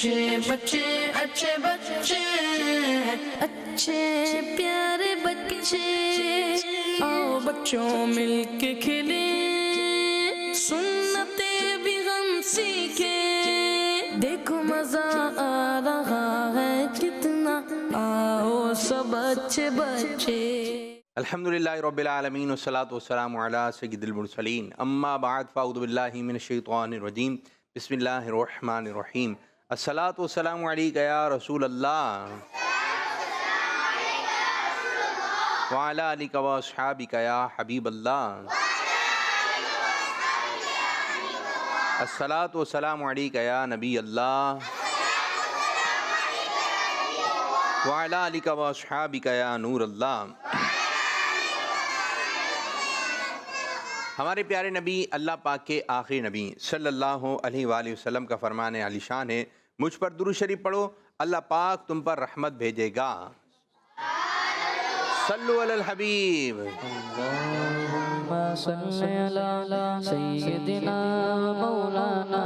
अच्छे बच्चे अच्छे बच्चे अच्छे प्यारे बच्चे आओ बच्चों मिलके खेले सुन्नते भी हम सीखे देखो मजा आ रहा है कितना आओ सब अच्छे बच्चे। अल्हम्दुलिल्लाहि रब्बिल आलमीन वस्सलातु वस्सलामु अला सय्यिदिल मुरसलीन अम्मा बअद फ़अऊज़ु बिल्लाहि मिनश शैतानिर रजीम बिस्मिल्लाहिर रहमानिर रहीम अस्सलातु वस्सलामु अलैका या रसूल अल्लाह व अला आलिका व अस्हाबिका या हबीब अल्लाह अस्सलातु वस्सलामु अलैका या नबी अल्लाह व अला आलिका व अस्हाबिका या नूर अल्लाह। हमारे प्यारे नबी अल्लाह पाक के आखिरी नबी सल्लल्लाहु अलैहि वसल्लम का फरमान आलिशान है, मुझ पर दुरूद शरीफ पढ़ो अल्लाह पाक तुम पर रहमत भेजेगा। सल्लु अलल हबीब। अल्लाहुम्मा सल्ली अला सय्यिदिना मौलाना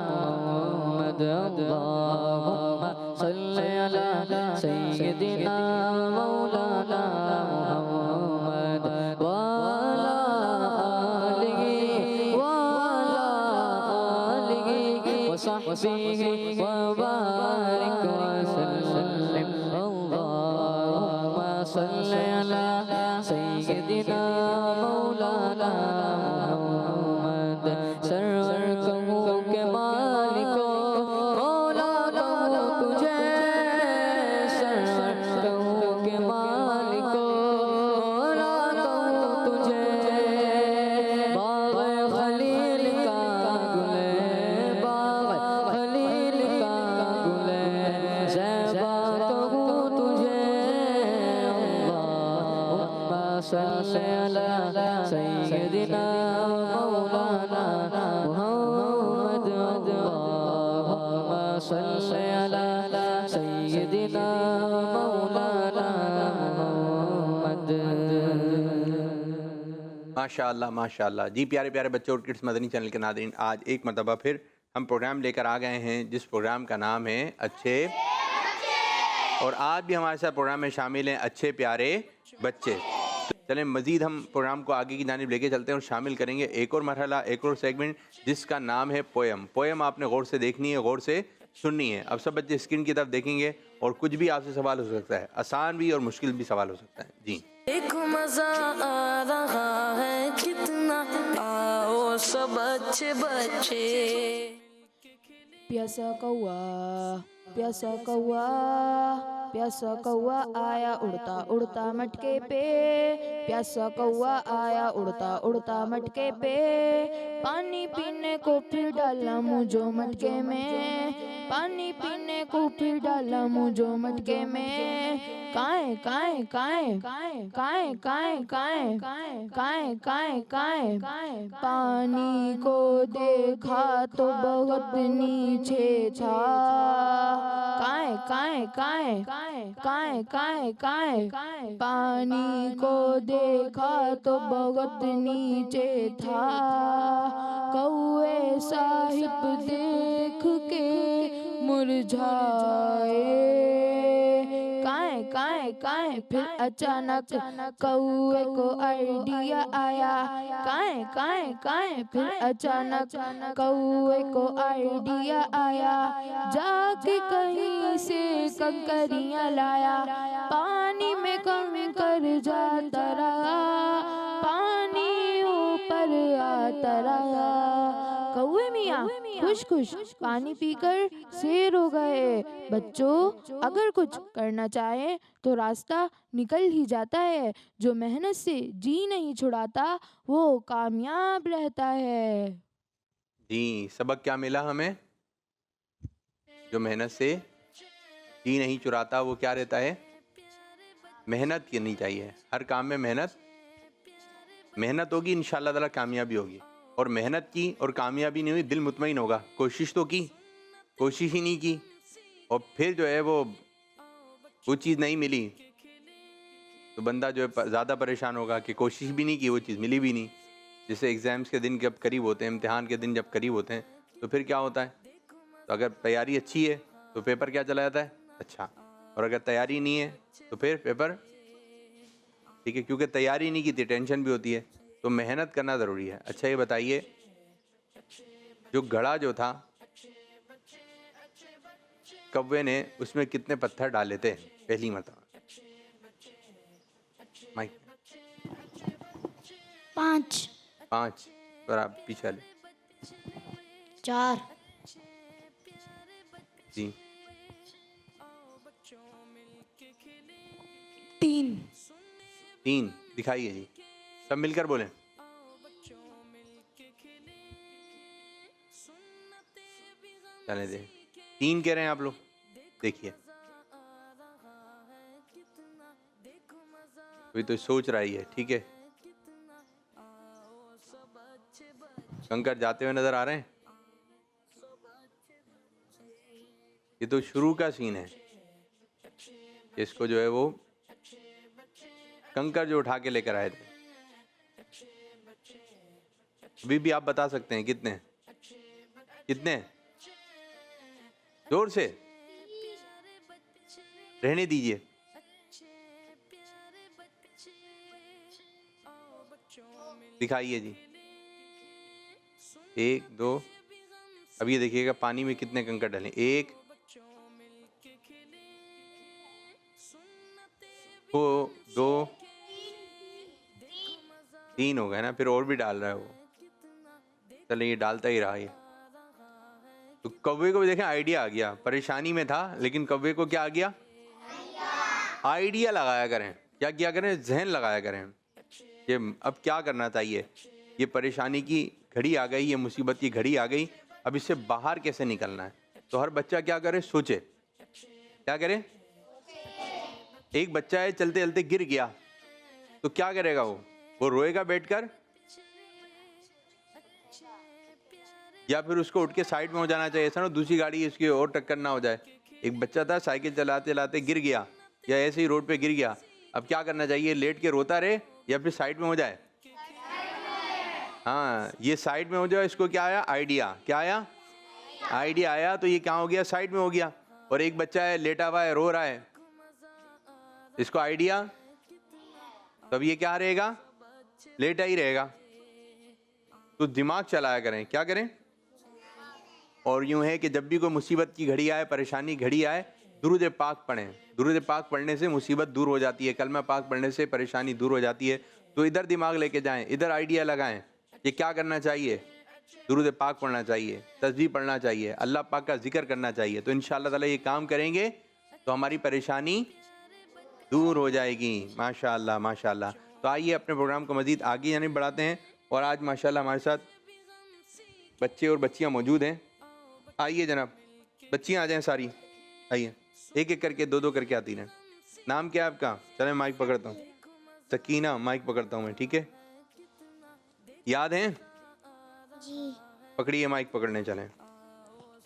मुहम्मद अल्लाहुम्मा सल्ली अला सय्यिदिना मौलाना मुहम्मद व अला आलिहि व अला आलिहि व सहबिहि व बारिक व सल्लिम। अल्लाहुम्मा सल्ली अला सय्यिदिना मौलाना मुहम्मद सरवर कहूँ के मालिको मौला कहूँ तुझे सरवर कहूँ के मालिको मौला कहूँ तुझे बाग़ खलील का गुले बाग़ खलील का गुले ज़ैबा कहूँ तुझे। अल्लाहुम्मा सल्ली अला सय्यिदिना मौलाना मुहम्मद अल्लाहुम्मा सल्ली अला सय्यिदिना मौलाना मुहम्मद। माशाअल्लाह माशाअल्लाह। जी प्यारे प्यारे बच्चों और किड्स मदनी चैनल के नाज़रीन, आज एक मरतबा फिर हम प्रोग्राम लेकर आ गए हैं जिस प्रोग्राम का नाम है अच्छे, और आज भी हमारे साथ प्रोग्राम में शामिल हैं अच्छे प्यारे बच्चे। चलें मज़ीद हम प्रोग्राम को आगे की जानिब लेके चलते हैं और शामिल करेंगे एक और मरहला, एक और सेगमेंट जिसका नाम है पोएम। पोएम आपने गौर से देखनी है, गौर से सुननी है। अब सब बच्चे स्क्रीन की तरफ देखेंगे और कुछ भी आपसे सवाल हो सकता है, आसान भी और मुश्किल भी सवाल हो सकता है। जी देखो मजा आ रहा है कितना आओ सब अच्छे बच्चे। प्यासा कौआ प्यासा कौआ प्यासा कौआ आया उड़ता उड़ता मटके पे प्यासा कौआ आया उड़ता उड़ता मटके पे पानी पीने को फिर डाला मुझो मटके में पानी पीने को फिर डाला मुझो मटके में काए काए काए काए काए काए काए काए काए पानी को देखा तो बहुत नीचे था काए काए काए काए काए काए पानी को देखा तो बहुत नीचे था कौए साहिब देख के मुरझाए काए काए काए फिर अचानक कौए को आइडिया आया काए काए काए फिर अचानक कौए को आइडिया आया जाके कहीं से कंकरियां लाया पानी में कंकर जाता रहा पानी ऊपर आता रहा कौए मियाँ खुश खुश पानी पीकर शेर हो गए। बच्चों अगर कुछ करना चाहे तो रास्ता निकल ही जाता है, जो मेहनत से जी नहीं छुड़ाता वो कामयाब रहता है। जी सबक क्या मिला हमें? जो मेहनत से जी नहीं चुराता वो क्या रहता है? मेहनत करनी चाहिए, हर काम में मेहनत होगी इंशाअल्लाह ताला कामयाबी होगी। और मेहनत की और कामयाबी नहीं हुई दिल मुतमईन होगा, कोशिश तो की, कोशिश ही नहीं की और फिर जो है वो चीज़ नहीं मिली तो बंदा जो है ज़्यादा परेशान होगा कि कोशिश भी नहीं की, वो चीज़ मिली भी नहीं। जैसे एग्ज़ाम्स के दिन जब करीब होते हैं, इम्तिहान के दिन जब करीब होते हैं तो फिर क्या होता है, तो अगर तैयारी अच्छी है तो पेपर क्या चला जाता है? अच्छा। और अगर तैयारी नहीं है तो फिर पेपर, ठीक है, क्योंकि तैयारी नहीं की थी, टेंशन भी होती है, तो मेहनत करना ज़रूरी है। अच्छा ये बताइए, जो घड़ा जो था कौवे ने उसमें कितने पत्थर डाले थे पहली मरतबा? माइक। 5 5। और आप पीछे ले 4 जी 3 3 दिखाइए जी, सब मिलकर बोलें। चले दे 3 कह रहे हैं आप लोग, देखिए कोई तो सोच रहा ही है, ठीक है। कंकर जाते हुए नजर आ रहे हैं। ये तो शुरू का सीन है, इसको जो है वो कंकर जो उठा के लेकर आए थे। अभी भी आप बता सकते हैं कितने कितने, जोर से, रहने दीजिए। दिखाइए जी, 1 2, अब ये देखिएगा पानी में कितने कंकर डालें। 1 2 3 हो गए ना, फिर और भी डाल रहा है वो। चलिए ये डालता ही रहा ये। तो कौवे को भी देखें आइडिया आ गया, परेशानी में था लेकिन कौवे को क्या आ गया? आइडिया लगाया करें, क्या किया करें? जहन लगाया करें ये अब क्या करना चाहिए। ये परेशानी की घड़ी आ गई, ये मुसीबत की घड़ी आ गई, अब इससे बाहर कैसे निकलना है। तो हर बच्चा क्या करे? सोचे। क्या करे? एक बच्चा है चलते चलते गिर गया तो क्या करेगा? वो रोएगा बैठकर, या फिर उसको उठ के साइड में हो जाना चाहिए, ऐसा ना दूसरी गाड़ी इसकी और टक्कर ना हो जाए। एक बच्चा था साइकिल चलाते चलाते गिर गया या ऐसे ही रोड पे गिर गया, अब क्या करना चाहिए? लेट के रोता रहे या फिर साइड में हो जाए? हाँ, ये साइड में हो जाए। इसको क्या आया? आइडिया। क्या आया? आइडिया आया, तो ये क्या हो गया? साइड में हो गया। और एक बच्चा है लेटा हुआ है, रो रहा है, इसको आइडिया, तब ये क्या रहेगा? लेटा ही रहेगा। तो दिमाग चलाया करें। क्या करें? और यूं है कि जब भी कोई मुसीबत की घड़ी आए, परेशानी घड़ी आए, दुरूद पाक पढ़ें। दुरूद पाक पढ़ने से मुसीबत दूर हो जाती है, कलमा पाक पढ़ने से परेशानी दूर हो जाती है। तो इधर दिमाग लेके जाएं, इधर आइडिया लगाएं कि क्या करना चाहिए। दुरूद पाक पढ़ना चाहिए, तस्बीह पढ़ना चाहिए, अल्लाह पाक का जिक्र करना चाहिए। तो इंशाअल्लाह ताला ये काम करेंगे तो हमारी परेशानी दूर हो जाएगी। माशाअल्लाह माशाअल्लाह। तो आइए अपने प्रोग्राम को मज़ीद आगे यानी बढ़ाते हैं। और आज माशाअल्लाह हमारे साथ बच्चे और बच्चियां मौजूद हैं। आइए जनाब, बच्चियां आ जाएं सारी, आइए, एक एक करके, दो दो करके आती रहें। नाम क्या है आपका? चलें माइक पकड़ता हूँ। सकीना, माइक पकड़ता हूँ मैं, ठीक है? याद हैं जी। पकड़िए माइक पकड़ने, चलें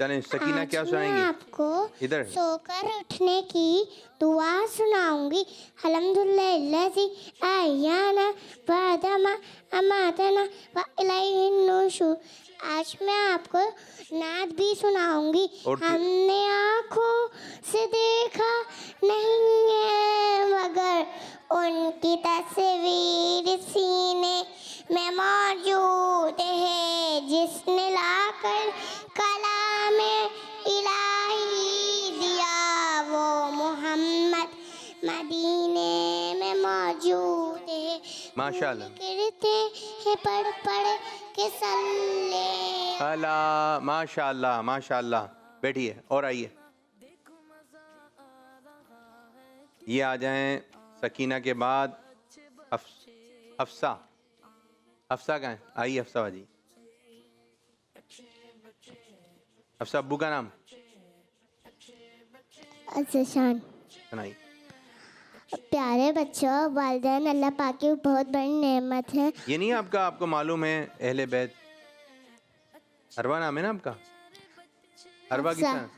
चलें। सकीना आज क्या मैं सुनाएंगी? आपको इधर सोकर उठने की दुआ सुनाऊंगी। अल्हम्दुलिल्लाहि अहयाना बअदमा अमातना व इलैहिन नुशूर। आज मैं आपको नात भी सुनाऊंगी। हमने आँखों से देखा नहीं है मगर उनकी तस्वीर सीने में मौजूद है, जिसने लाकर कलाम इलाही दिया वो मोहम्मद मदीने में मौजूद है। माशाअल्लाह। गिरते हैं पढ़ पढ़ के सल्ले अल्लाह, माशाअल्लाह माशाअल्लाह। बैठिए और आइए, ये आ जाएं सकीना के बाद हफ्सा। हफ्सा कहाँ है? आइए हफ्सा बाजी। हफ्सा अब्बू का नाम अज़शान। सुनाइए। प्यारे बच्चों, वालिदैन अल्लाह पाक की बहुत बड़ी नेमत है। ये नहीं आपका, आपको मालूम है अहले बैत? अरवा नाम है ना आपका? अरवा किसका?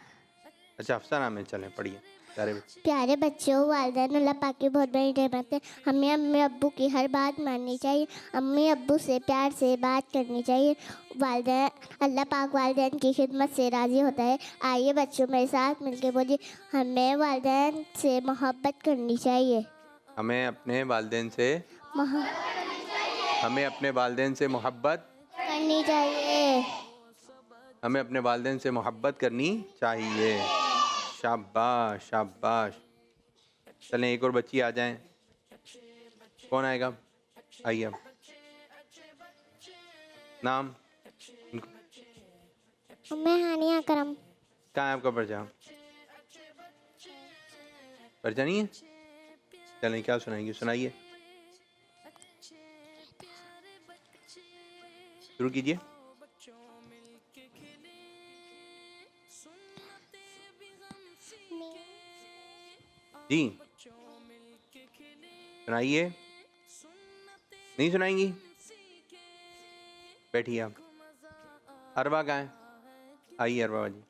अच्छा हफ्सा नाम है। चलें पढ़िए। प्यारे बच्चों, वालिदैन अल्लाह पाक की बहुत बड़ी नेमत है। हमें अम्मी अब्बू की हर बात माननी चाहिए। अम्मी अब्बू से प्यार से बात करनी चाहिए। वालिदैन, अल्लाह पाक वालिदैन की खिदमत से राज़ी होता है। आइए बच्चों, मेरे साथ मिलके बोलिए, हमें वालिदैन से मोहब्बत करनी चाहिए। हमें अपने वालिदैन से हमें अपने वालिदैन से मोहब्बत करनी चाहिए। हमें अपने वालिदैन से मोहब्बत करनी चाहिए। शाबाश शाबाश। चलें एक और बच्ची आ जाएं। कौन आएगा? आइए। नाम? मैं हानिया करम। कहाँ है आपका पर्चा? पर्चा नहीं है? चलें, क्या सुनाएंगे? सुनाइए, शुरू कीजिए। जी सुनाइए। नहीं सुनाएंगी? बैठिए आप। अरबा कहाँ है? आइए अरबा जी।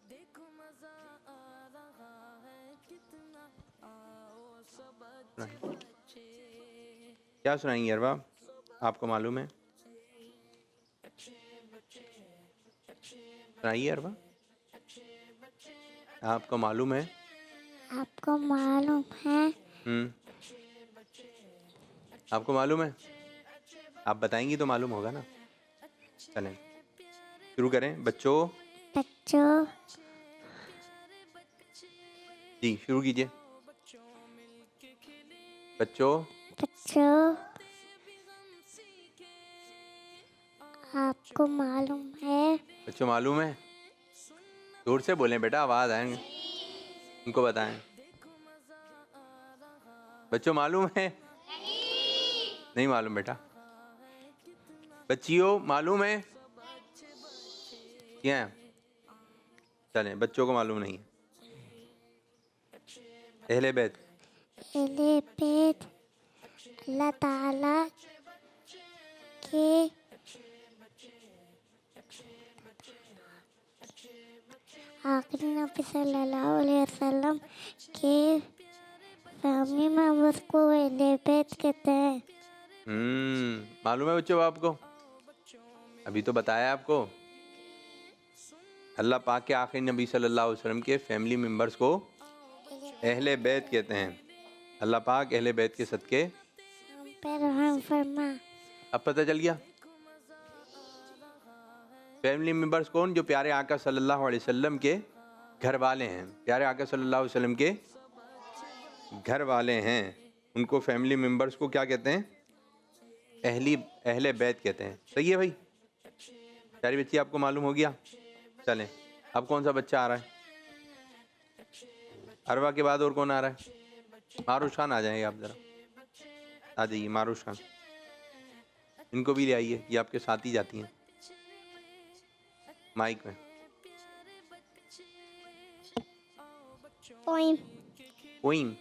क्या सुनाएंगी अरबा? आपको मालूम है? सुनाइए अरबा, आपको मालूम है? आपको मालूम है? आपको मालूम है? आप बताएंगी तो मालूम होगा ना। चलें शुरू करें। बच्चों जी शुरू कीजिए। बच्चों आपको मालूम है? बच्चों मालूम है? जोर से बोलें बेटा, आवाज़ आएंगे। उनको बताएं। बच्चों मालूम है? नहीं मालूम बेटा। बच्चियों मालूम है? क्या है? चलें, बच्चों को मालूम नहीं है। अहले बैत अल्लाह ताला के आखिरी नबी सल्लल्लाहु अलैहि वसल्लम के फैमिली मेंबर्स को अहले बैत कहते हैं। मालूम है बच्चों आपको? अभी तो बताया आपको। अल्लाह पाक के आखिरी नबी सल्लल्लाहु अलैहि वसल्लम के फैमिली मेंबर्स को अहले बैत कहते हैं। अल्लाह पाक अहले बैत के सदके हम पे रहम फरमा। अब पता चल गया। फैमिली मेंबर्स कौन? जो प्यारे आका सल्लल्लाहु अलैहि वसल्लम के घर वाले हैं। प्यारे आका सल्लल्लाहु अलैहि वसल्लम के घर वाले हैं, उनको फैमिली मेंबर्स को क्या कहते हैं? अहले बैत कहते हैं। सही है भाई? प्यारी बच्ची, आपको मालूम हो गया। चलें, अब कौन सा बच्चा आ रहा है? अरवा के बाद और कौन आ रहा है? मारूश खान आ जाएंगे आप, ज़रा आ जाइए। मारूश खान, इनको भी ले आइए, ये आपके साथ ही जाती हैं माइक में। पोइम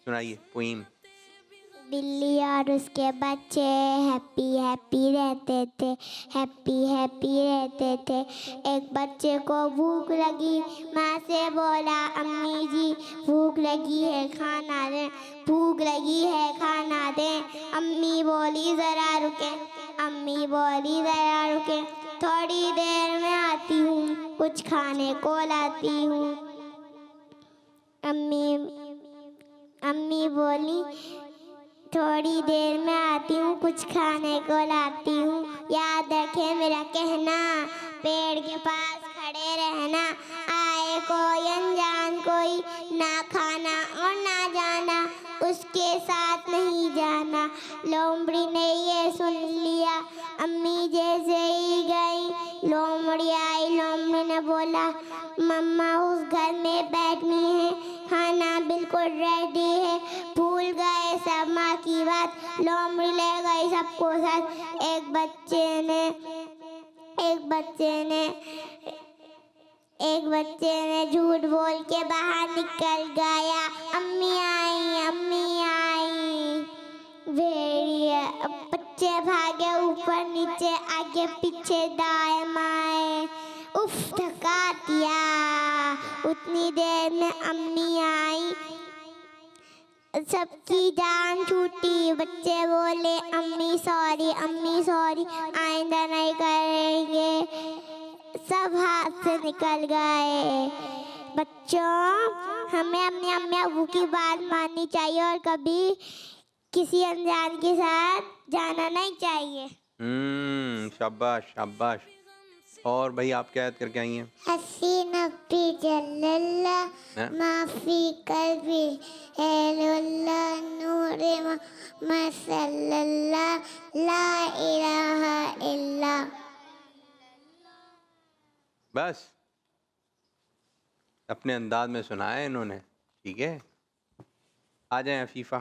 सुनाइए। पोइम। बिल्ली और उसके बच्चे हैप्पी हैप्पी रहते थे, हैप्पी हैप्पी रहते थे। एक बच्चे को भूख लगी, माँ से बोला, अम्मी जी भूख लगी है, खाना दें, भूख लगी है, खाना दें। अम्मी बोली ज़रा रुके, अम्मी बोली ज़रा रुके, थोड़ी देर में आती हूँ, कुछ खाने को लाती हूँ। अम्मी बोली थोड़ी देर में आती हूँ, कुछ खाने को लाती हूँ। याद रखे मेरा कहना, पेड़ के पास खड़े रहना। आए कोई अनजान कोई, ना खाना और ना जाना, उसके साथ नहीं जाना। लोमड़ी ने ये सुन लिया, अम्मी जैसे ही गई, लोमड़ी आई। लोमड़ी ने बोला, मम्मा उस घर में बैठनी है, खाना बिल्कुल रेडी है। भूल गए सब माँ की बात, लोमड़ी ले गई सबको साथ। एक बच्चे ने झूठ बोल के बाहर निकल गया। अम्मी आई, अम्मी आई। भेड़िया बच्चे भागे ऊपर नीचे, आगे पीछे दाएं बाएं। उफ थका दिया। उतनी देर में अम्मी आई, सबकी जान छूटी। बच्चे बोले अम्मी सॉरी, आइंदा नहीं करेंगे। सब हाथ से निकल गए। बच्चों, हमें अपने अम्मी अबू की बात माननी चाहिए और कभी किसी अनजान के साथ जाना नहीं चाहिए। शाबाश शाबाश। और भाई आप क्या याद करके आई हैं? अस्सी नब्बे जल्लल्ला माफी कल्बी एलुल्ला नूरे मसल्लल्ला ला इलाहा इल्ला। बस अपने अंदाज में सुनाया इन्होंने, ठीक है। आ जाए अफीफ़ा।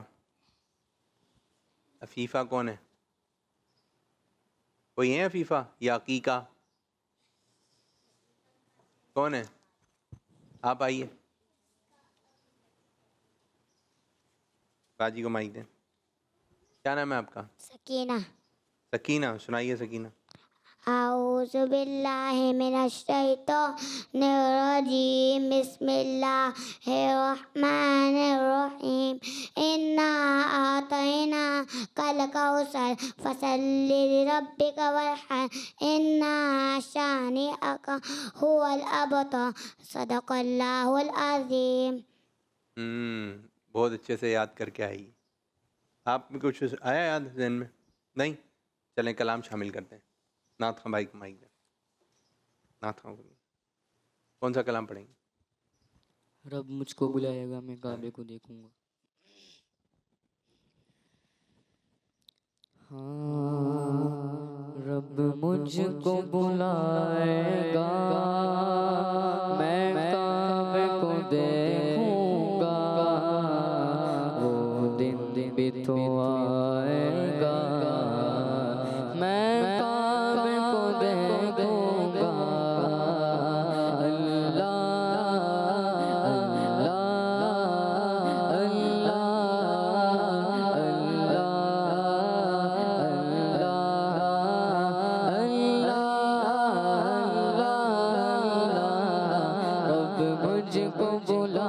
अफीफ़ा कौन है? कोई है अफीफ़ा या अकीका? कौन है? आप आइए, बाजी को माइक दें। क्या नाम है आपका? सकीना। सकीना, सुनाइए सकीना। आऊज़ु बिल्लाहि मिनश शैतानिर रजीम बिस्मिल्लाहिर रहमानिर रहीम इन्ना आतैना कल कौसर फसल्लि लिरब्बिका वरहम इन्ना शानिअका हुवल अबतर सदक़ल्लाहुल अज़ीम। बहुत अच्छे से याद करके आई। आप में कुछ आया याद ज़हन में? नहीं? चलें कलाम शामिल करते हैं। नाथ खां भाई को माइक दें। नाथ खां को कौन सा कलाम पढ़ेंगे? रब मुझको बुलाएगा, मैं काबे को देखूंगा। हाँ, रब मुझको बुलाएगा, मैं काबे को देखूंगा। वो दिन भी तो आएगा, मैं काबे को देखूंगा। अल्लाह मुझको बुला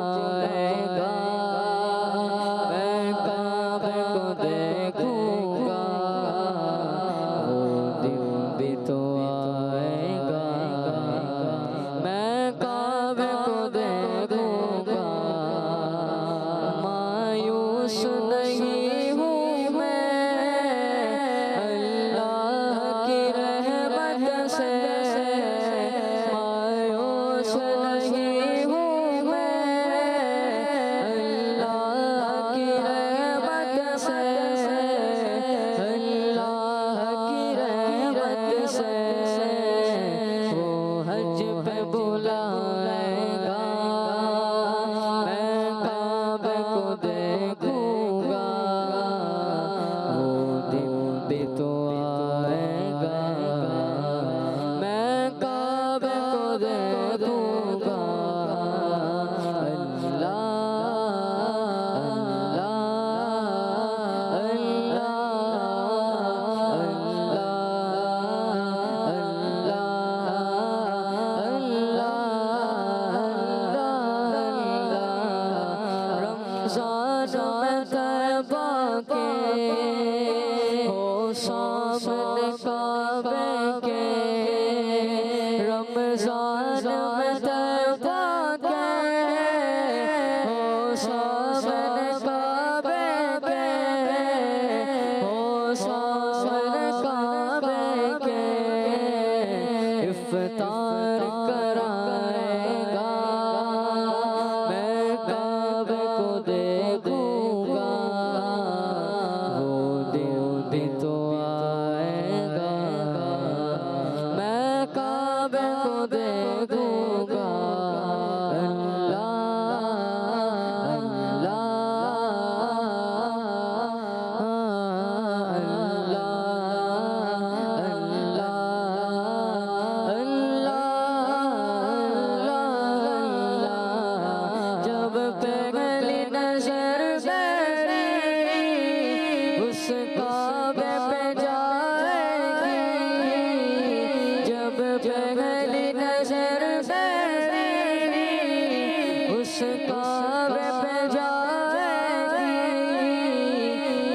कावे पे जाएगी,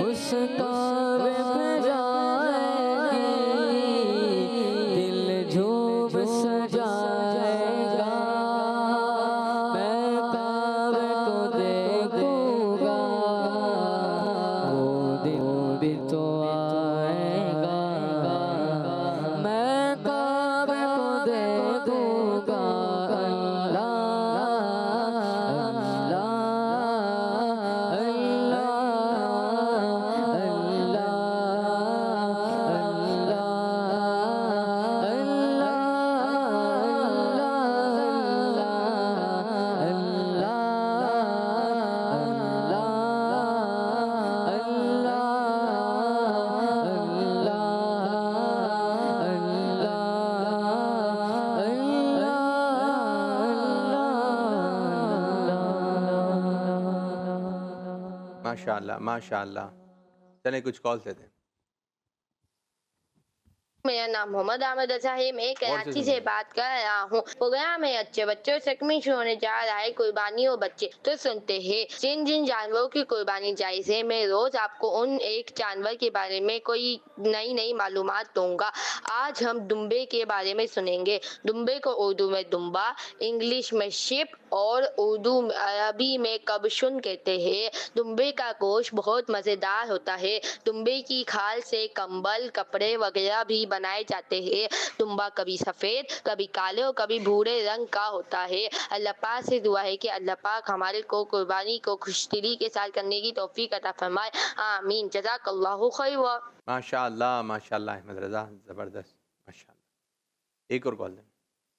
उस कावे पे जाएगी, दिल झूम सजाएगा। मैं कावे को देखूंगा, वो दिन भी तो आएगा। मैं कावे को देखूंगा। माशाल्लाह माशाल्लाह। चलें कुछ कॉल लेते हैं। मेरा नाम मोहम्मद आमिर रजा है। मैं कराची से बात कर रहा हूँ। प्रोग्राम में अच्छे बच्चों से कमिश होने जा रहा है कुर्बानी और बच्चे। तो सुनते हैं जिन जिन जानवरों की कुर्बानी जायज़ है। मैं रोज आपको उन एक जानवर के बारे में कोई नई नई मालूमात दूंगा। आज हम दुम्बे के बारे में सुनेंगे। दुम्बे को उर्दू में दुम्बा, इंग्लिश में शिप और उर्दू अरबी में कबशुन कहते हैं। दुम्बे का गोश्त बहुत मज़ेदार होता है। दुम्बे की खाल से कंबल, कपड़े वगैरह भी बनाए जाते हैं। दुम्बा कभी सफ़ेद, कभी काले और कभी भूरे रंग का होता है। अल्लाह पाक से दुआ है कि अल्लाह पाक हमारे को कुर्बानी को खुशदिली के साथ करने की तौफीक अता फरमाए। आमीन। जज़ाकल्लाहु खैर। माशाल्लाह माशाल्लाह अहमद रज़ा, ज़बरदस्त माशाल्लाह। एक और कॉल दें।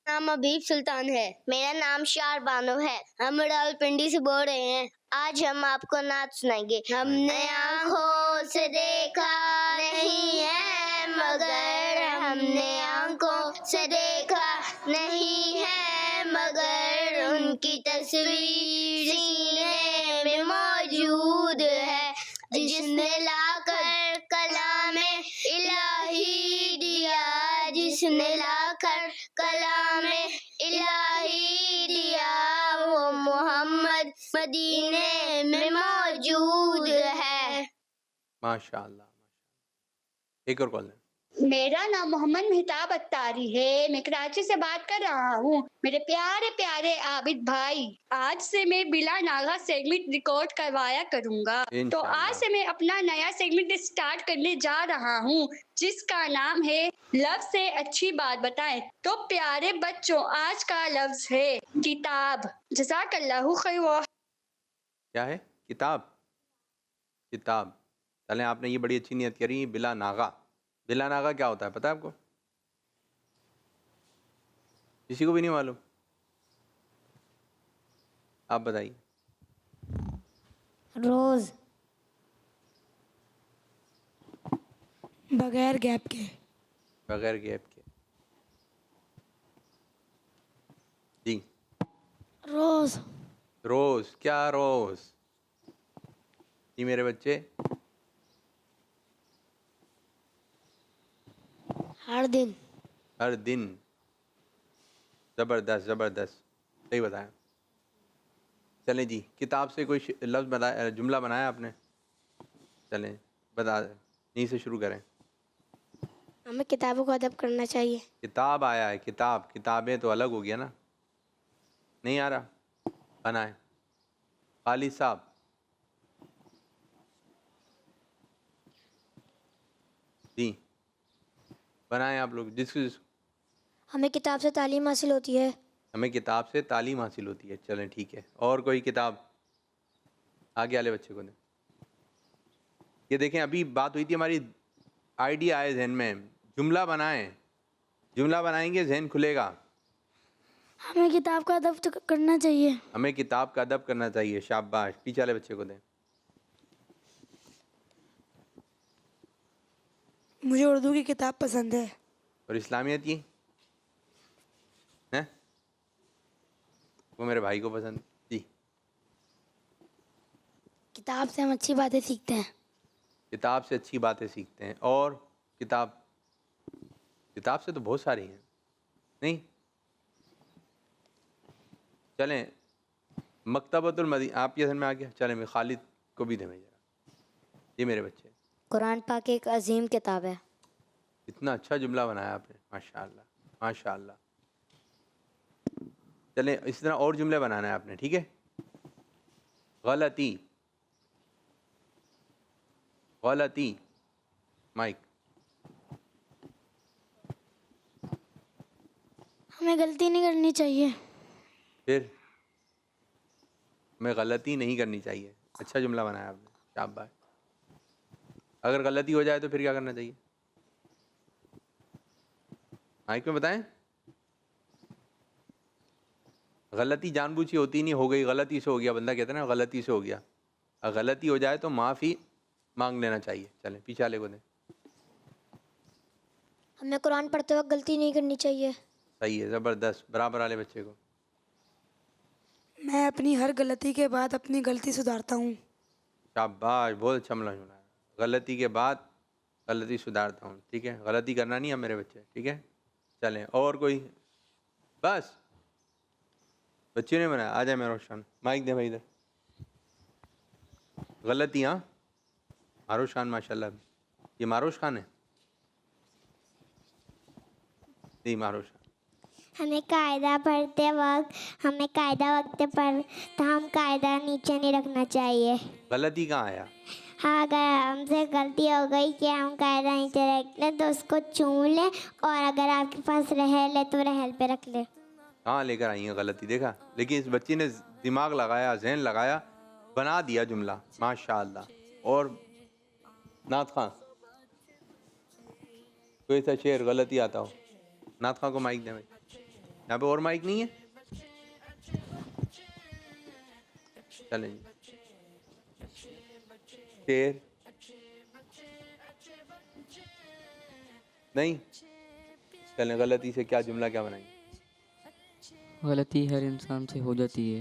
नाम अबीब सुल्तान है। मेरा नाम शार बानो है। हम रावलपिंडी से बोल रहे हैं। आज हम आपको नात सुनाएंगे। हमने आँखों से देखा नहीं है मगर, हमने आँखों से देखा नहीं है मगर, उनकी तस्वीर सीने में मौजूद है, जिसने लाकर कलामे इलाही दिया, जिसने लाकर कलामे इलाही दिया, वो मोहम्मद मदीने में मौजूद है। माशाल्लाह। एक और कॉल दें। मेरा नाम मोहम्मद मेहताब अत्तारी है। मैं कराची से बात कर रहा हूँ। मेरे प्यारे प्यारे आबिद भाई, आज से मैं बिला नागा सेगमेंट रिकॉर्ड करवाया करूँगा। तो आज से मैं अपना नया सेगमेंट स्टार्ट करने जा रहा हूँ, जिसका नाम है लफ्ज से अच्छी बात बताएं। तो प्यारे बच्चों, आज का लफ्ज है किताब। जज़ाकल्लाहु खैर। क्या है? किताब। किताब। चलें, आपने ये बड़ी अच्छी नियत करी। बिला नागा, बिला नागा क्या होता है पता है आपको? किसी को भी नहीं मालूम? आप बताइए। रोज बगैर गैप के। बगैर गैप के। जी। रोज। रोज। क्या रोज? जी मेरे बच्चे। हर दिन। हर दिन। ज़बरदस्त ज़बरदस्त, सही बताया। चलें जी, किताब से कोई लफ्ज़ बताया, जुमला बनाया आपने? चलें बता, यहीं से शुरू करें। हमें किताबों को अदब करना चाहिए। किताब आया है, किताब। किताबें तो अलग हो गया ना, नहीं आ रहा? बनाए। खालिद साहब। जी बनाएं आप लोग। जिसको हमें किताब से तालीम हासिल होती है। हमें किताब से तालीम हासिल होती है। चलें ठीक है। और कोई किताब आगे वाले बच्चे को दें। ये देखें, अभी बात हुई थी हमारी, आइडिया आए जहन में, जुमला बनाएं। जुमला बनाएंगे जहन खुलेगा। हमें किताब का अदब तो करना चाहिए। हमें किताब का अदब करना चाहिए। शाबाश। पीछे वाले बच्चे को दें। मुझे उर्दू की किताब पसंद है। और इस्लामियत की है? वो मेरे भाई को पसंद। जी। किताब से हम अच्छी बातें सीखते हैं। किताब से अच्छी बातें सीखते हैं। और किताब, किताब से तो बहुत सारी हैं, नहीं? चलें, मकतबतुल मदीना आपके ध्यान में आ गया? चले मैं खालिद को भी दे मैं जरा। ये मेरे बच्चे, कुरान पाक एक अजीम किताब है। इतना अच्छा जुमला बनाया आपने, माशाअल्लाह माशाअल्लाह। चलें इस तरह और जुमले बनाना है आपने, ठीक है? गलती गलती माइक। हमें गलती नहीं करनी चाहिए। फिर मैं गलती नहीं करनी चाहिए, अच्छा जुमला बनाया आपने, शाबाश। अगर गलती हो जाए तो फिर क्या करना चाहिए? माइक में बताएं। गलती जानबूझ की होती नहीं, हो गई गलती से हो गया, बंदा कहता है ना गलती से हो गया। अगर गलती हो जाए तो माफ़ी मांग लेना चाहिए। चलें पीछे वाले को दें। हमें कुरान पढ़ते वक्त गलती नहीं करनी चाहिए। सही है, ज़बरदस्त। बराबर वाले बच्चे को। मैं अपनी हर गलती के बाद अपनी गलती सुधारता हूँ। शाबाश, बहुत अच्छा जुमला है। गलती के बाद गलती सुधारता हूँ, ठीक है? गलती करना नहीं है मेरे बच्चे, ठीक है? चलें और कोई? बस बच्चे ने बनाया। आ जाए मैं रोशन, माइक दे भाई इधर। गलतियाँ मारोश खान, माशाल्लाह। ये मारोश खान है? नहीं, मारोश खान। हमें कायदा पढ़ते वक्त हम कायदा नीचे नहीं रखना चाहिए। गलती कहाँ आया? हाँ, अगर हमसे गलती हो गई कि हम कायदा नीचे रख लें तो उसको चूम लें, और अगर आपके पास रहल है तो रहल पे रख लें। कहाँ लेकर आई है गलती, देखा? लेकिन इस बच्ची ने दिमाग लगाया, जहन लगाया, बना दिया जुमला, माशाअल्लाह। और नाथ खां, कोई सा शेर गलती आता हो? नाथ खां को माइक दे भाई। यहाँ पे और माइक नहीं है? चलें जी। शेर नहीं? चलें, गलती से क्या जुमला क्या बनाएंगे? गलती हर इंसान से हो जाती है।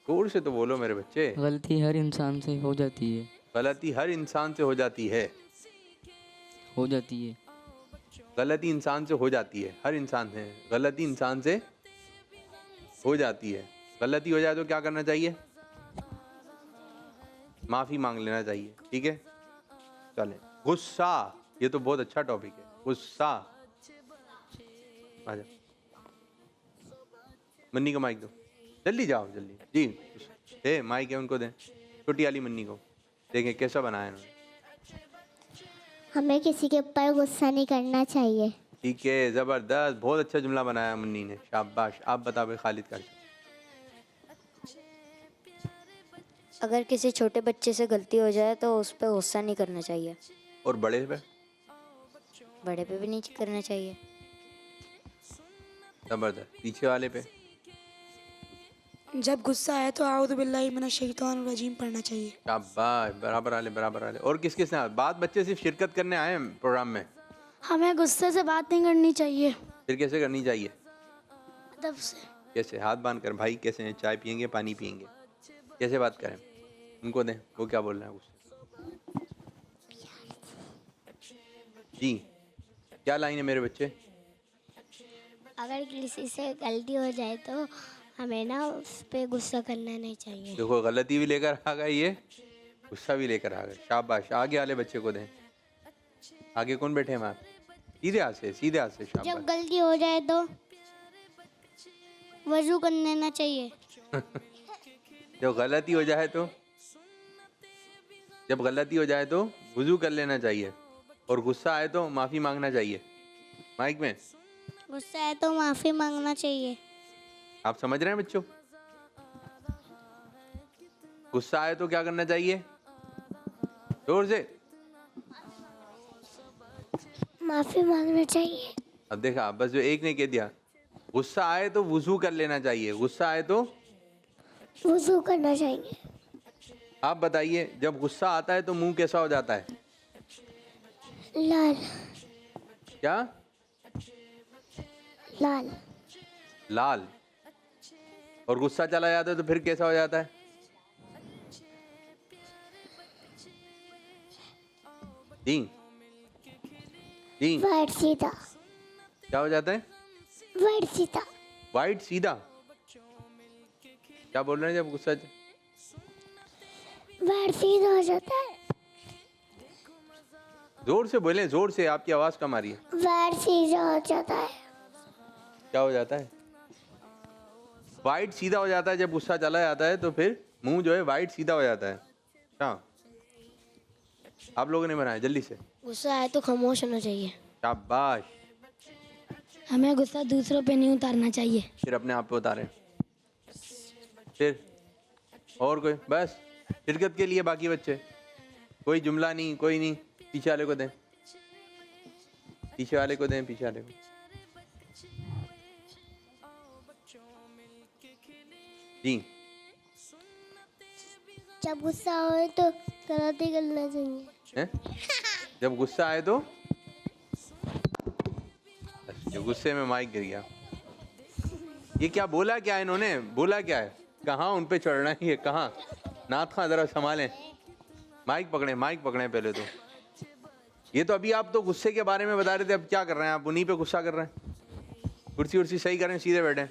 जोर से तो बोलो मेरे बच्चे। गलती हर इंसान से हो जाती है। गलती हर इंसान से हो जाती है। हो जाती है। गलती इंसान से हो जाती है, हर इंसान से। गलती इंसान से हो जाती है। गलती हो जाए तो क्या करना चाहिए? माफ़ी मांग लेना चाहिए, ठीक है? चलें। गुस्सा, ये तो बहुत अच्छा टॉपिक है, गुस्सा। आ जाओ, मन्नी को माइक दो, जल्दी जाओ जल्दी जी। माइक है उनको दें, छोटी वाली मन्नी को। देखें कैसा बनाया इन्होंने। हमें किसी के ऊपर गुस्सा नहीं करना चाहिए। ठीक है, ज़बरदस्त, बहुत अच्छा जुमला बनाया मुन्नी ने, शाबाश। आप बता भाई खालिद का। अगर किसी छोटे बच्चे से गलती हो जाए तो उस पर गुस्सा नहीं करना चाहिए। और बड़े पे? बड़े पे भी नहीं करना चाहिए। ज़बरदस्त। पीछे वाले पे? जब गुस्सा आए तो आऊज़ु बिल्लाहि मिनश शैतानिर रजीम पढ़ना चाहिए। शाबाश, बराबर वाले बराबर वाले। और किस किस ने बात? बच्चे सिर्फ शिरकत करने आए हैं प्रोग्राम में। हमें गुस्से से बात नहीं करनी चाहिए, फिर कैसे करनी चाहिए? अदब से। कैसे? हाथ बांध कर। भाई कैसे हैं? चाय पियेंगे, पानी पियेंगे, कैसे बात करें? उनको दें, वो क्या बोल रहे हैं उससे। जी, क्या लाइन है मेरे बच्चे? अगर किसी से गलती हो जाए तो हमें ना उस पर गुस्सा करना नहीं चाहिए। देखो, गलती भी लेकर आ गए, ये गुस्सा भी लेकर आ गए। शाबाश। आगे वाले बच्चे को दें। आगे कौन बैठे हैं मैम? सीधे हाथ से, सीधे हाथ से। शाबाश। जब गलती हो जाए तो वजू कर लेना चाहिए। जब गलती हो जाए तो वुजू कर लेना चाहिए। और गुस्सा आए तो माफ़ी मांगना चाहिए। माइक में। गुस्सा है तो माफ़ी मांगना चाहिए। आप समझ रहे हैं बच्चों? गुस्सा आए तो क्या करना चाहिए? जोर से। माफ़ी मांगना चाहिए। अब देखा, बस जो एक ने कह दिया, गुस्सा आए तो वुजू कर लेना चाहिए। गुस्सा आए तो वुजू करना चाहिए। आप बताइए, जब गुस्सा आता है तो मुंह कैसा हो जाता है? लाल। क्या? लाल। लाल। और गुस्सा चला जाता है तो फिर कैसा हो जाता है? जी जी, वाइट सीधा। क्या हो जाता है? वाइट सीधा। वाइट सीधा। क्या बोल रहे हैं जब गुस्सा वर्ड सीधा हो जाता है। जोर से बोलें, जोर से, आपकी आवाज़ कम आ रही है। वर्ड सीधा हो जाता है। क्या हो जाता है? वाइट सीधा हो जाता है जब गुस्सा चला जाता है, तो फिर मुंह जो है वाइट सीधा हो जाता है। हाँ, आप लोगों ने बनाया जल्दी से। गुस्सा आए तो खामोश होना चाहिए। शाबाश। हमें गुस्सा दूसरों पे नहीं उतारना चाहिए। फिर अपने आप पे उतारें। फिर और कोई? बस शिरकत के लिए बाकी बच्चे, कोई जुमला नहीं, कोई नहीं। पीछे वाले को दें, पीछे वाले को दें, पीछे वाले को। जी, जब गुस्सा हो तो कराटे करना चाहिए। हैं? जब गुस्सा आए तो जो गुस्से में माइक गिर गया। ये क्या बोला, क्या इन्होंने बोला, क्या है? कहाँ उन पे चढ़ना ही है? कहाँ? नाथ खां जरा संभालें, माइक पकड़े, माइक पकड़े पहले तो। ये तो अभी आप तो गुस्से के बारे में बता रहे थे, अब क्या कर रहे हैं आप? उन्हीं पे गुस्सा कर रहे हैं। कुर्सी उर्सी सही करें, सीधे बैठे।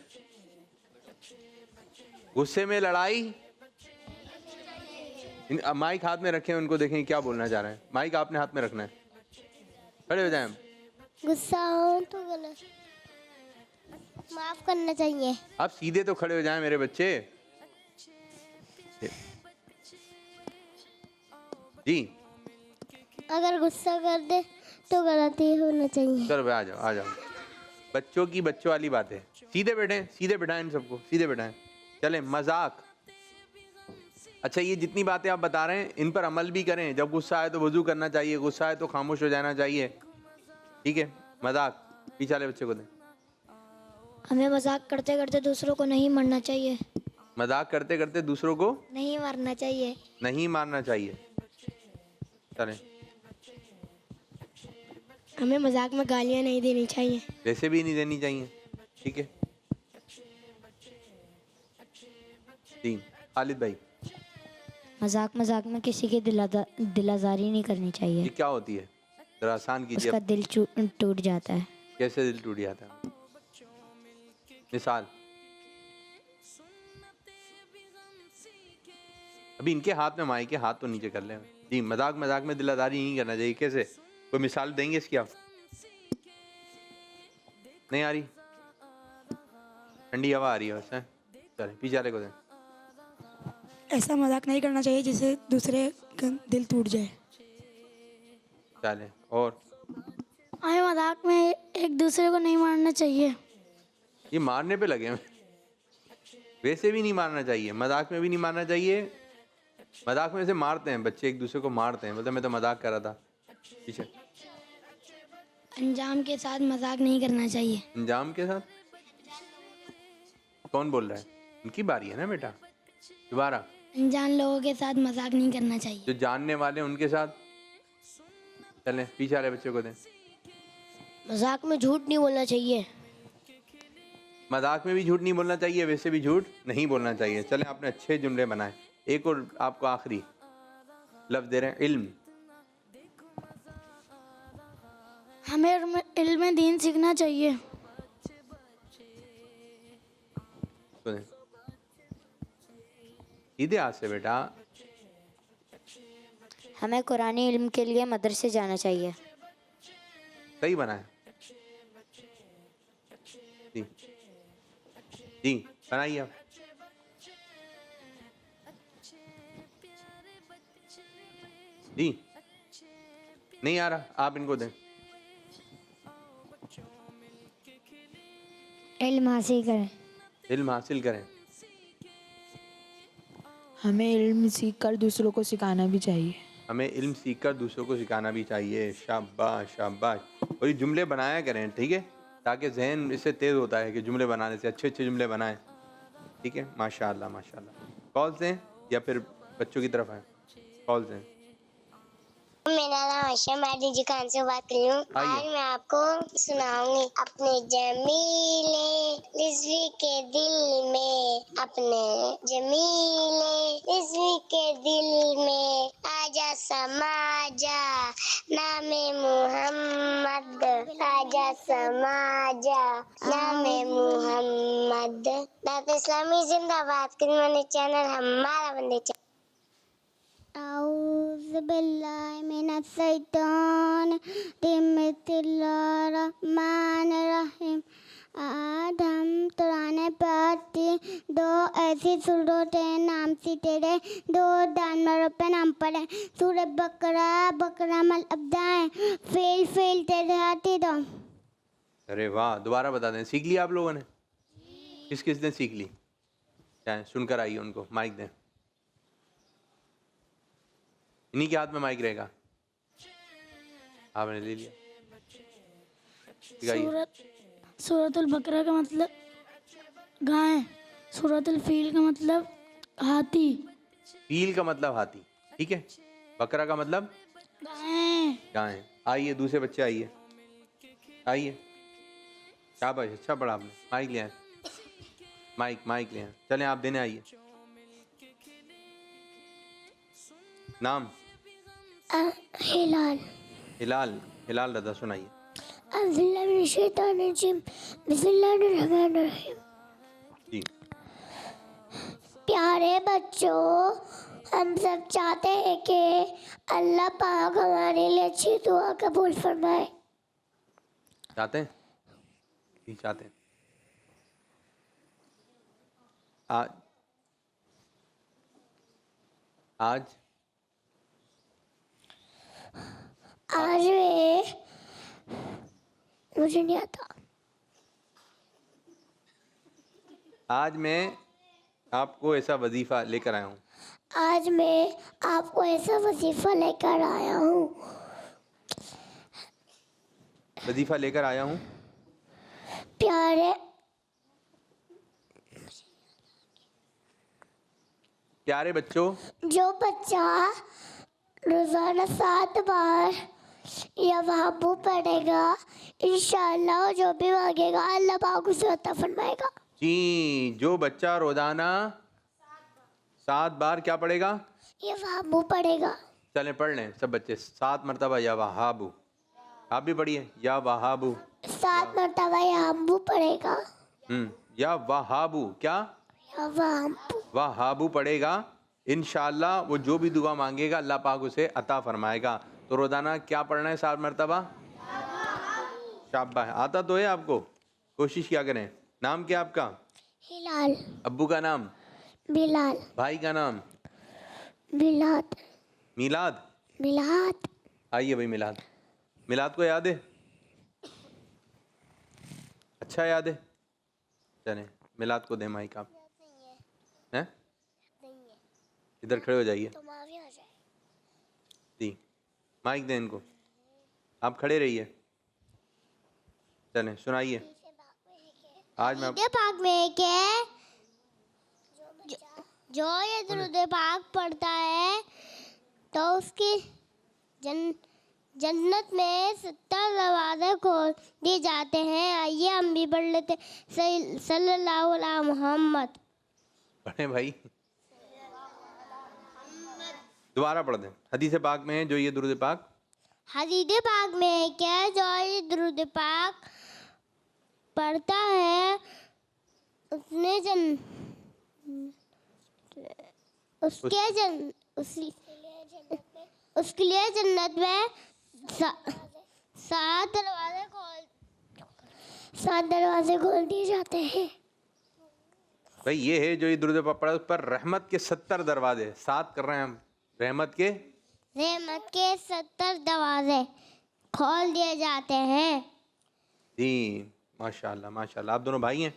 गुस्से में लड़ाई। माइक हाथ में रखें, उनको देखें क्या बोलना चाह रहे हैं। माइक आपने हाथ में रखना है, खड़े हो जाएं। गुस्सा हो तो गलत, माफ करना चाहिए। आप सीधे तो खड़े हो जाएं मेरे बच्चे। जी, अगर गुस्सा कर दे तो गलती होना चाहिए। चलो भाई, आ जाओ, आ जाओ। बच्चों की बच्चों वाली बात है। सीधे बैठे, सीधे बैठाएं इन सबको, सीधे बैठाएं। चलें, मजाक। अच्छा, ये जितनी बातें आप बता रहे हैं इन पर अमल भी करें। जब गुस्सा आए तो वजू करना चाहिए, गुस्सा आए तो खामोश हो जाना चाहिए। ठीक है? मजाक पीछे वाले बच्चे को दें। हमें मजाक करते करते दूसरों को नहीं मारना चाहिए। मजाक करते करते दूसरों को नहीं मारना चाहिए। नहीं मारना चाहिए। चलें, हमें मजाक में गालियाँ नहीं देनी चाहिए। वैसे भी नहीं देनी चाहिए। ठीक है जी। खालिद भाई, मजाक मजाक में किसी की दिलाजारी नहीं करनी चाहिए। ये क्या होती है? जरा आसान कीजिए। उसका दिल टूट जाता है। कैसे दिल टूट जाता है? मिसाल, अभी इनके हाथ में माइक है, हाथ तो नीचे कर लें जी। मजाक मजाक में दिलादारी नहीं करना चाहिए। कैसे? कोई मिसाल देंगे इसकी आप? नहीं आ रही? ठंडी हवा आ रही है बस। चले, पीछे वाले को दें। ऐसा मजाक नहीं करना चाहिए जिससे दूसरे का दिल टूट जाए। चले, और हमें मजाक में एक दूसरे को नहीं मारना चाहिए। ये मारने पे लगे हैं। वैसे भी नहीं मारना चाहिए, मजाक में भी नहीं मारना चाहिए। मजाक में से मारते हैं बच्चे, एक दूसरे को मारते हैं। मतलब मैं तो मजाक कर रहा था। पीछे। अंजाम के साथ मजाक नहीं करना चाहिए। अंजाम के साथ? कौन बोल रहा है? उनकी बारी है ना बेटा। दोबारा। अनजान लोगों के साथ मजाक नहीं करना चाहिए। जो जानने वाले उनके साथ। चलें, पीछे वाले बच्चे को दें। मजाक में झूठ नहीं बोलना चाहिए। मजाक में भी झूठ नहीं बोलना चाहिए, वैसे भी झूठ नहीं बोलना चाहिए। चलें, आपने अच्छे जुमले बनाए। एक और आपको आखिरी लफ्ज दे रहे हैं, इल्म। हमें इल्म दीन सीखना चाहिए। सीधे हाथ से बेटा। हमें कुरानी इल्म के लिए मदरसे जाना चाहिए। सही बनाया जी। जी, बनाइए आप। जी, नहीं आ रहा, आप इनको दें। इल्म हासिल करें। इल्म हासिल करें। हमें इल्म सीखकर दूसरों को सिखाना भी चाहिए। हमें इल्म सीखकर दूसरों को सिखाना भी चाहिए। शाबाश शाबाश। और ये जुमले बनाया करें, ठीक है, ताकि जहन इससे तेज़ होता है कि जुमले बनाने से अच्छे अच्छे जुमले बनाएं। ठीक है, माशाल्लाह माशाल्लाह। कॉल से या फिर बच्चों की तरफ आए? कॉल से। मेरा नाम आयशा, मैं डीजी खान से बात कर रही हूँ। आज मैं आपको सुनाऊंगी अपने जमीले रिजवी के दिल में, अपने जमीले रिजवी के दिल में आजा समाजा नामे मुहम्मद, आजा समाजा नामे मुहम्मद, दाता इस्लामी जिंदाबाद। करीमानी चैनल हमारा बंदे चैनल। औज़ु बिल्लाहि मिनश शैतानिर बिस्मिल्लाहिर्रहमानिर्रहीम। आज हम कुरान पाक की दो ऐसी सूरतें नाम से तेरे दो जानवरों पे नाम पढ़े। सूरह बकरा, बकरा मल अब्दाएं, फेल तेरे हाथी दो। अरे वाह, दोबारा बता दें। सीख लिया आप लोगों ने? किस किस ने सीख ली? क्या सुनकर आइए, उनको माइक दें। इन्हीं के हाथ में माइक रहेगा। आपने ले लिया। सूरतुल बकरा का मतलब गाय, सूरतुल फील का मतलब हाथी। फील का मतलब हाथी, ठीक है। बकरा का मतलब गाय। आइए दूसरे बच्चे, आइए। शाबाश, अच्छा पढ़ा आपने। माइक लिया, माइक लिया। चलें आप देने आइए। नाम? हिलाल रदा, सुनाइए। जी। प्यारे बच्चों, हम सब चाहते हैं कि अल्लाह पाक हमारे लिए अच्छी दुआ कबूल फरमाए। चाहते हैं? आज मुझे नहीं आता। आज मैं आपको ऐसा वजीफा लेकर आया हूँ। आज मैं आपको ऐसा वजीफा लेकर आया हूँ। वजीफा लेकर आया हूँ। प्यारे बच्चों, जो बच्चा रोजाना 7 बार या वहाबू पढ़ेगा, इंशाअल्लाह जो भी मांगेगा अल्लाह पाक उसे अता फरमाएगा। जी, जो बच्चा रोजाना 7 बार क्या पढ़ेगा? ये वहाबू पढ़ेगा। चलें पढ़ लें सब बच्चे 7 मरतबा या वहाबू। आप भी पढ़िए, या वहाबू। 7 मरतबा या वहाबू पढ़ेगा। या वहाबू, क्या? या वहाबू। वहाबू पढ़ेगा, इंशाअल्लाह वो जो भी दुआ मांगेगा अल्लाह पाक उसे अता फरमाएगा। तो रोजाना क्या पढ़ना है 7 मरतबा? शाबाश, आता तो है आपको, कोशिश क्या करें। नाम क्या आपका? हिलाल। अब्बू का नाम? बिलाल। भाई का नाम? मिलाद। आइए भाई, मिलाद को याद है? अच्छा याद है। चलें मिलाद को दे माइक। आप हैं? इधर खड़े हो जाइए। जी, माइक दें इनको। आप खड़े रहिए। चलें सुनाइए। आज मैं पाक में क्या जो ये दुरूद पाक पढ़ता है तो उसकी जन्नत में 70 दरवाजे खोल दिए जाते हैं। आइए हम भी पढ़ लेते सल्लल्लाहु अलैहि मुहम्मद। पढ़े भाई, दोबारा पढ़ दें। हदीस पाक में है जो ये दुरूद पाक। हदीस पाक में है क्या जो ये दुरूद पाक पढ़ता है उसके लिए जन्नत में 7 दरवाजे खोल दिए जाते हैं। भाई ये है जो ये दुरूद पाक पढ़ा, उस पर रहमत के 70 दरवाजे, 7 कर रहे हैं हम। रहमत के 70 दरवाजे खोल दिए जाते हैं। जी, माशाल्लाह माशाल्लाह। आप दोनों भाई हैं?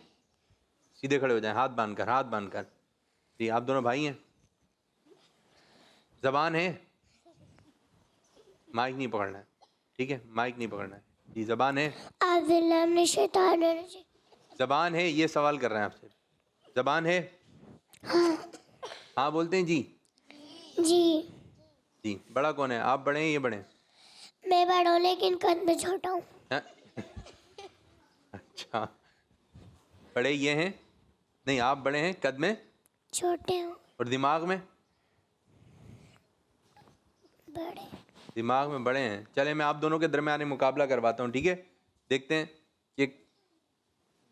सीधे खड़े हो जाएं, हाथ बांधकर। जी, आप दोनों भाई हैं? ज़बान है? माइक नहीं पकड़ना है, ठीक है? माइक नहीं पकड़ना है। जी, ज़बान है? ज़बान है, ये सवाल कर रहे हैं आपसे। ज़बान है? हाँ बोलते हैं जी। जी, बड़ा कौन है? आप बड़े हैं ये बड़े हैं? मैं बड़ा हूँ लेकिन कद में छोटा हूँ। अच्छा, बड़े ये हैं? नहीं, आप बड़े हैं, कद में छोटे हूँ। और दिमाग में? बड़े। दिमाग में बड़े हैं। चले मैं आप दोनों के दरमियान मुकाबला करवाता हूँ, ठीक है? देखते हैं कि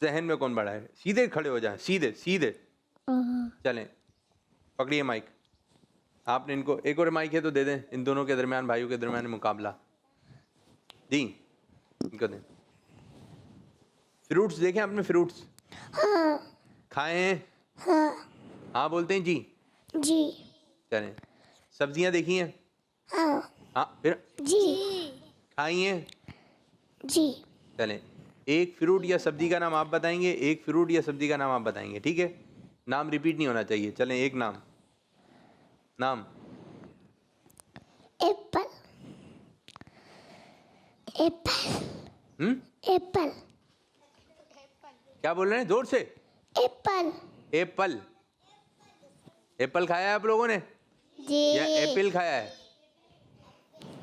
जहन में कौन बड़ा है? सीधे खड़े हो जाएं, सीधे सीधे चलें। पकड़िए माइक। आपने इनको, एक और माइक है तो दे दें, इन दोनों के दरमियान, भाइयों के दरमियान मुकाबला। जी इनको दें। फ्रूट्स देखें आपने? फ्रूट्स खाए हैं? हाँ बोलते हैं जी। जी। चलें। सब्जियां देखी हैं? हाँ फिर जी। खाई हैं? जी। चलें। एक फ्रूट या सब्जी का नाम आप बताएंगे, एक फ्रूट या सब्जी का नाम आप बताएंगे, ठीक है? नाम रिपीट नहीं होना चाहिए। चलें, एक नाम। नाम। एप्पल। एप्पल। एप्पल। क्या बोल रहे हैं? जोर से। एप्पल। एप्पल। एप्पल खाया है आप लोगों ने जी। या एप्पल खाया है?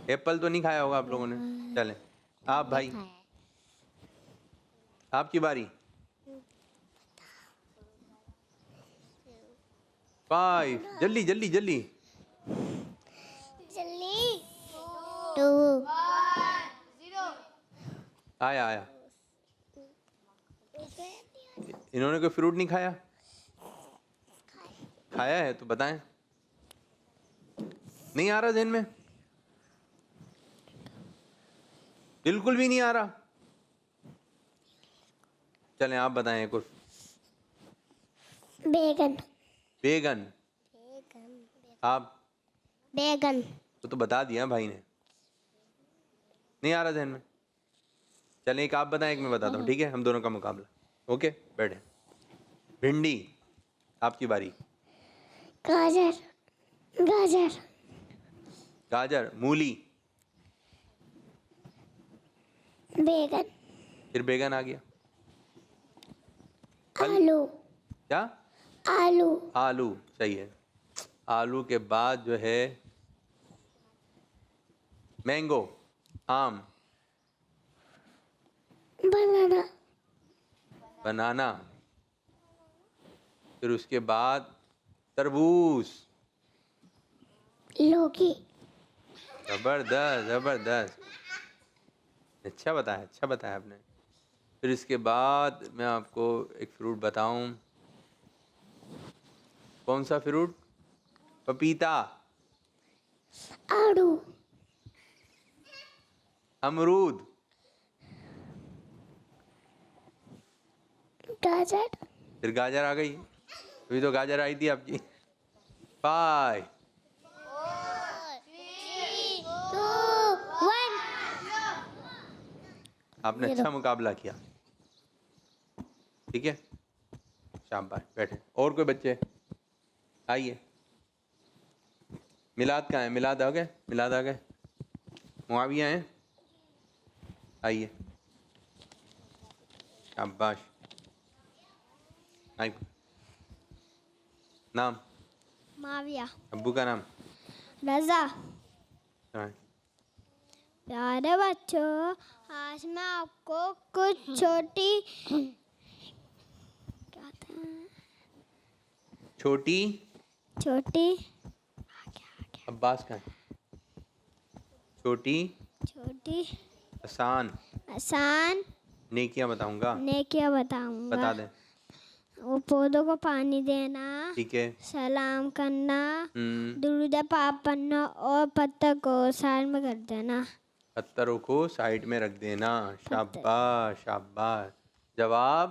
एप्पल तो नहीं खाया होगा आप लोगों ने। चलें, आप भाई, आपकी बारी। 5, जल्दी जल्दी जल्दी। जल्दी। 2 आया आया। इन्होंने कोई फ्रूट नहीं खाया? खाया है तो बताएं। नहीं आ रहा ध्यान में? बिल्कुल भी नहीं आ रहा? चलें आप बताएं कुछ। बैगन। बैगन। आप? बैगन। तो बता दिया भाई ने। नहीं आ रहा ध्यान में? चलें एक आप बताएं, एक मैं बताता हूँ, ठीक है? हम दोनों का मुकाबला। ओके, बैठे। भिंडी। आपकी बारी। गाजर। गाजर। गाजर। मूली। बैगन। फिर बैगन आ गया। आलू। क्या? आलू। आलू, सही है। आलू के बाद जो है मैंगो, आम। बनाना। बनाना। फिर उसके बाद तरबूज। लौकी। जबरदस्त जबरदस्त, अच्छा बताया आपने। फिर इसके बाद मैं आपको एक फ्रूट बताऊं। कौन सा फ्रूट? पपीता। आड़ू। अमरूद। गाजर। फिर गाजर आ गई। अभी तो गाजर आई थी आपकी। 5, 2 1। आपने अच्छा मुकाबला किया, ठीक है? शाबाश, बैठे। और कोई बच्चे? आइए। मिलाद कहाँ है? मिलाद आ गए? मिलाद आ गए? मुआविया हैं? आइए। शाबाश। आइए। नाम? माविया। अब्बू का नाम? रजा। हाँ। प्यारे बच्चों, आज मैं आपको कुछ छोटी छोटी अब्बास का है? छोटी आसान नेकियां बताऊंगा। नेकियां बताऊंगा। बता दें। वो पौधों को पानी देना, ठीक है। सलाम करना, दुरूद पाक पढ़ना और पत्थर को साइड में कर देना। पत्थरों को साइड में रख देना। शाबाश शाबाश। जवाब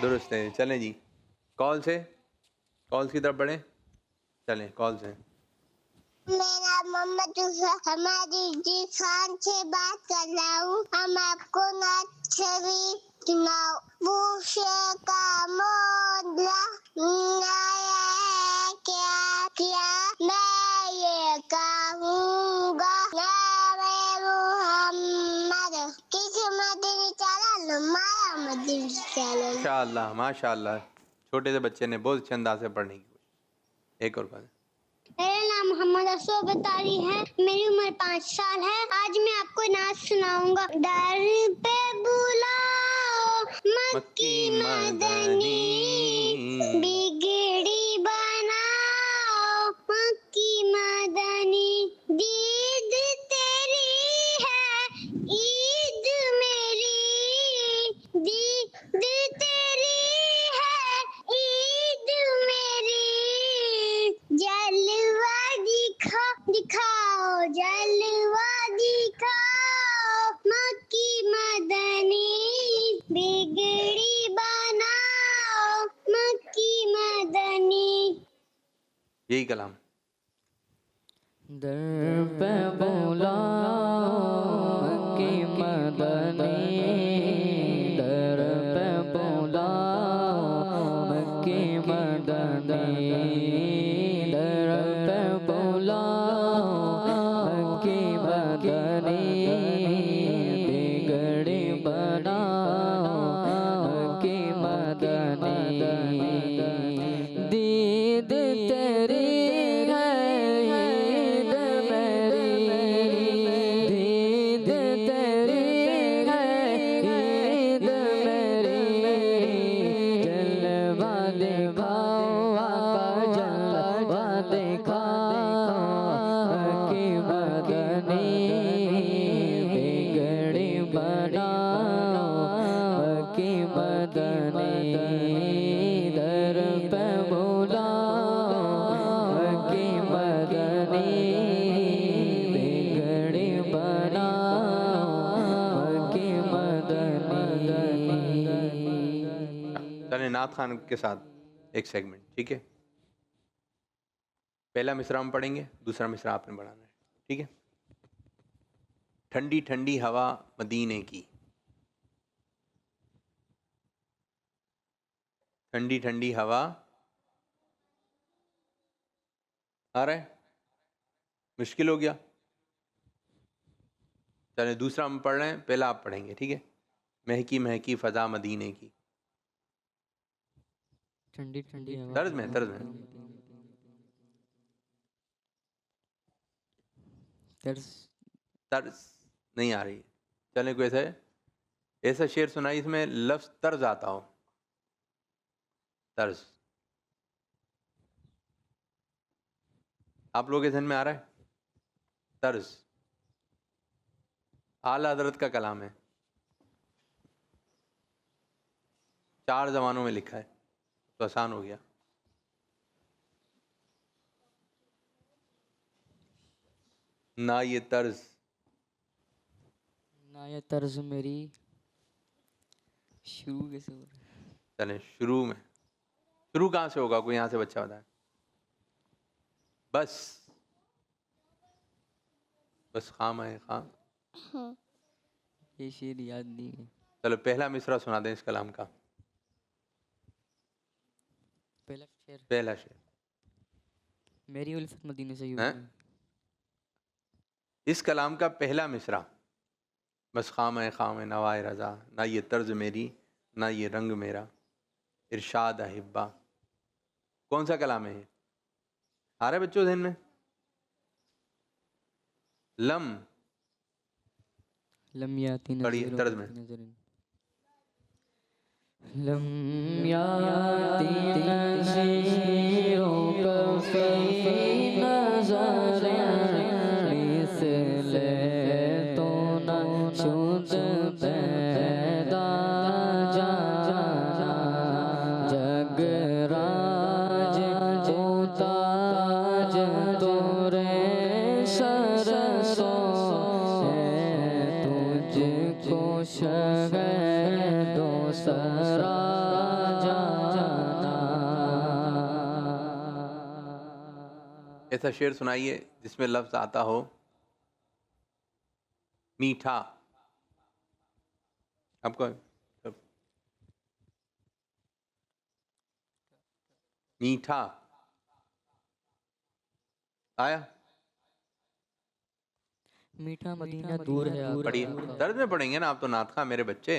दुरुस्त है। चलें जी, कॉल की तरफ बढ़ें। चलें कॉल से। मेरा मोहम्मद हमारी खान से बात कर रहा हूँ। हम आपको नाच छवि सुनाओ। पूछे का मोला है क्या क्या मैं ये कहूँगा। मोहम्मद किसी मदनी चैनल माया मदनी चैनल। माशाअल्लाह माशाअल्लाह, छोटे से बच्चे ने बहुत अच्छे अंदाज से पढ़ने की। एक और बात। मेरा नाम मोहम्मद असोब तारी है। मेरी उम्र 5 साल है। आज मैं आपको नाच सुनाऊंगा। दर पे बुलाओ मक्की मदनी, बिगड़ी बनाओ मक्की मदनी। दीद तेरी है ईद मेरी, दीद यही कलाम। दर पे बोला की मदनी, दर पे बोला की मदनी, दर पे बोला की मदनी, बिगड़ी बना की मदनी, दीद तेरी नाथ खान के साथ एक सेगमेंट, ठीक है। पहला मिसरा हम पढ़ेंगे, दूसरा मिसरा आपने पढ़ाना है, ठीक है। ठंडी ठंडी हवा मदीने की, ठंडी ठंडी हवा आ रहा है, मुश्किल हो गया। चलिए दूसरा हम पढ़ रहे हैं, पहला आप पढ़ेंगे, ठीक है। महकी महकी फ़ज़ा मदीने की, ठंडी ठंडी हवा, तर्ज में तर्ज तर्ज नहीं आ रही। चले कोई ऐसा शेर सुनाई इसमें लफ्ज़ तर्ज आता हो। तर्ज आप लोगों के ज़हन में आ रहा है? तर्ज आला हज़रत का कलाम है, 4 ज़बानों में लिखा है, तो आसान हो गया। ना ये तर्ज, ना ये तर्ज मेरी शुरू कैसे हो रहा है? चलें शुरू में, शुरू कहाँ से होगा? कोई यहाँ से बच्चा बताए। बस बस खाम है खाम। ये शेर याद नहीं है। चलो पहला मिसरा सुना दें इस कलाम का। पहला शेर मेरी उल्फत मदीने से है? इस कलाम का पहला मिसरा, बस खाम है नवाए रज़ा, ना ये तर्ज मेरी ना ये रंग मेरा, इरशाद अहिब्बा। कौन सा कलाम है ये? आ रहा है बच्चों ध्यान में? लम याती पढ़िए तर्ज में। लम याती नज़ीरों का फ़ी नज़र मिसले तो न शुद पैदा जाना, जगराज ताज तोरे सरसो तुझको शहदो सरा जाना। ऐसा शेर सुनाइए जिसमें लफ्ज आता हो मीठा। आपको मीठा आया? मीठा मदीना दूर है। पढ़िए दर्द में पढ़ेंगे ना आप तो नाथ खां मेरे बच्चे।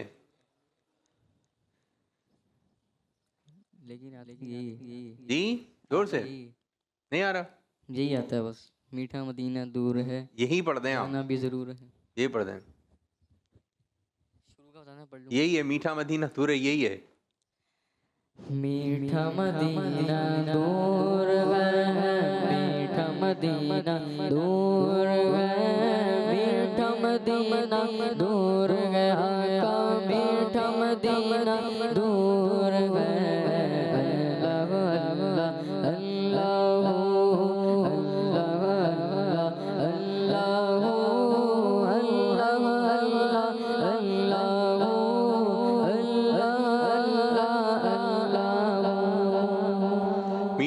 लेकिन यही जी जोर से नहीं आ रहा। यही आता है बस, मीठा मदीना दूर है। यही पढ़ दें आप, आना भी जरूर है। यही पढ़ दें। शुरू का बताना पढ़ लो। यही है मीठा मदीना दूर है, यही है। मीठा मदीना दूर है, मीठा मदीना दूर है, मीठा मदीना दूर है, आका मीठा मदीना दूर है।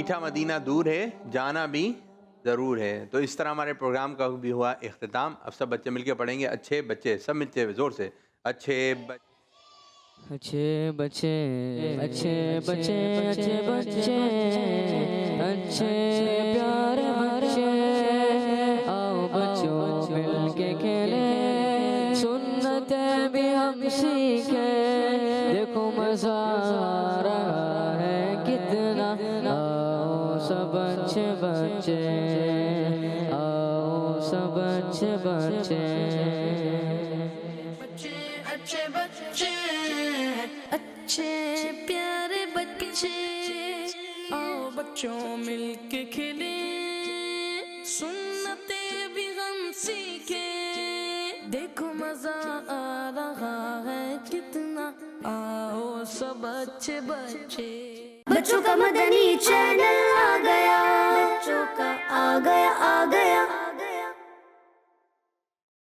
मीठा मदीना दूर है, जाना भी ज़रूर है। तो इस तरह हमारे प्रोग्राम का भी हुआ इख्तिताम। अब सब बच्चे मिलकर पढ़ेंगे अच्छे बच्चे, सब मिलते ज़ोर से, अच्छे बच्चे, अच्छे बच्चे, अच्छे बच्चे, अच्छे बच्चे, अच्छे प्यारे बच्चे, आओ बच्चों मिल के खेले, सुन्नतें भी हम सीखे, देखो मजा आ रहा है कितना, आओ सब अच्छे बच्चे, आओ सब अच्छे बच्चे। अच्छे बच्चे, अच्छे प्यारे बच्चे, आओ बच्चों मिलके खेले, सुन्नते भी हम सीखे, देखो मजा आ रहा है कितना, आओ सब अच्छे बच्चे। बच्चों का मदनी चैनल आ गया।